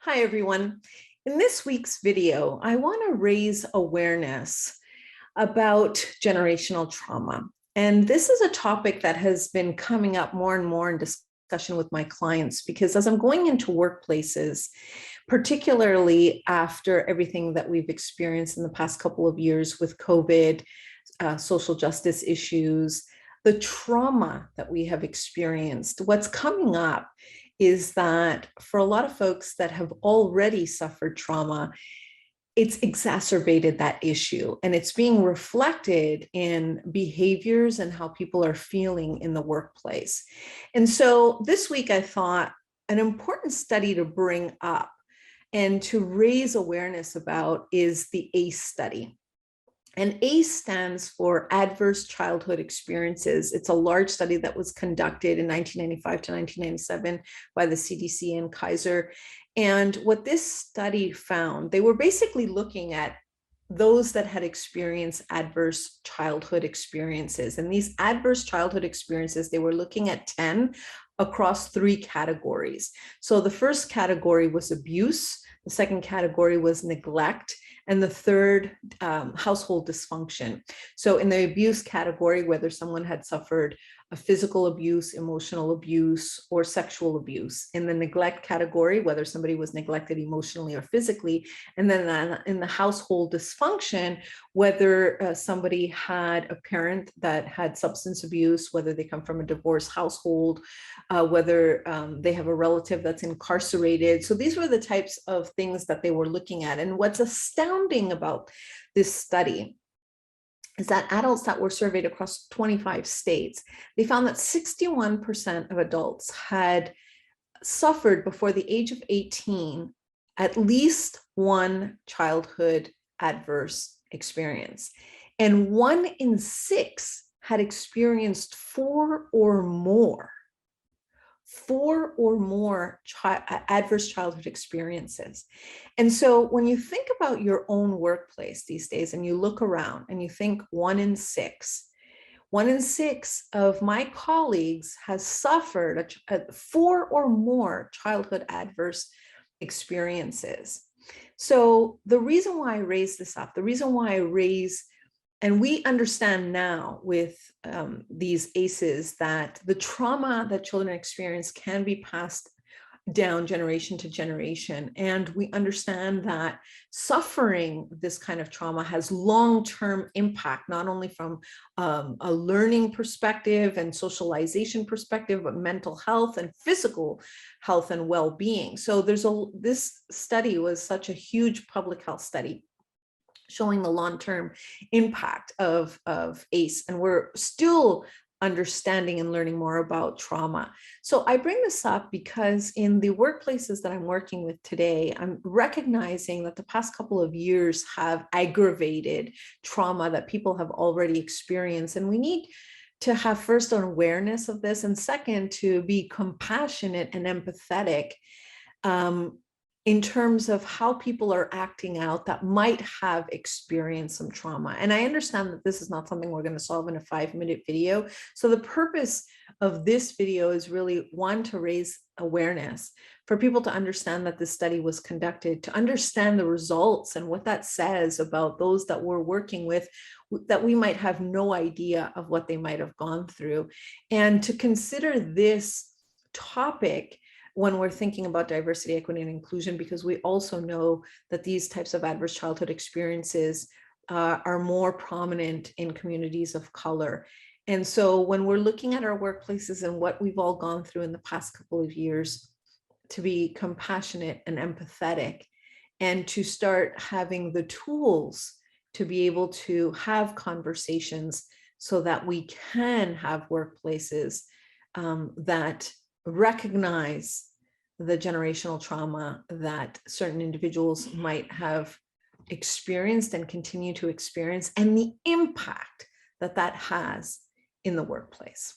Hi, everyone. In this week's video, I want to raise awareness about generational trauma. And this is a topic that has been coming up more and more in discussion with my clients because as I'm going into workplaces, particularly after everything that we've experienced in the past couple of years with COVID, social justice issues, the trauma that we have experienced, what's coming up is that for a lot of folks that have already suffered trauma, it's exacerbated that issue and it's being reflected in behaviors and how people are feeling in the workplace. And so this week I thought an important study to bring up and to raise awareness about is the ACE study. And ACE stands for Adverse Childhood Experiences. It's a large study that was conducted in 1995 to 1997 by the CDC and Kaiser. And what this study found, they were basically looking at those that had experienced adverse childhood experiences. And these adverse childhood experiences, they were looking at 10 across 3 categories. So the first category was abuse, the second category was neglect, and the third, household dysfunction. So in the abuse category, whether someone had suffered a physical abuse, emotional abuse, or sexual abuse. In the neglect category, whether somebody was neglected emotionally or physically. And then in the household dysfunction, whether somebody had a parent that had substance abuse, whether they come from a divorced household, whether they have a relative that's incarcerated. So these were the types of things that they were looking at. And what's astounding about this study is that adults that were surveyed across 25 states, they found that 61% of adults had suffered before the age of 18 at least one childhood adverse experience. And 1 in 6 had experienced 4 or more adverse childhood experiences. And so when you think about your own workplace these days and you look around and you think 1 in 6, 1 in 6 of my colleagues has suffered 4 or more childhood adverse experiences. So the reason why I raise this up, the reason why I raise and we understand now with these ACEs that the trauma that children experience can be passed down generation to generation. And we understand that suffering this kind of trauma has long-term impact, not only from a learning perspective and socialization perspective, but mental health and physical health and well-being. So this study was such a huge public health study showing the long-term impact of ACE. And we're still understanding and learning more about trauma. So I bring this up because in the workplaces that I'm working with today, I'm recognizing that the past couple of years have aggravated trauma that people have already experienced. And we need to have first an awareness of this, and second, to be compassionate and empathetic in terms of how people are acting out that might have experienced some trauma. And I understand that this is not something we're going to solve in a 5-minute video. So the purpose of this video is really, one, to raise awareness for people to understand that this study was conducted, to understand the results and what that says about those that we're working with, that we might have no idea of what they might have gone through, and to consider this topic when we're thinking about diversity, equity, and inclusion, because we also know that these types of adverse childhood experiences are more prominent in communities of color. And so when we're looking at our workplaces and what we've all gone through in the past couple of years, to be compassionate and empathetic, and to start having the tools to be able to have conversations so that we can have workplaces that recognize the generational trauma that certain individuals might have experienced and continue to experience, and the impact that that has in the workplace.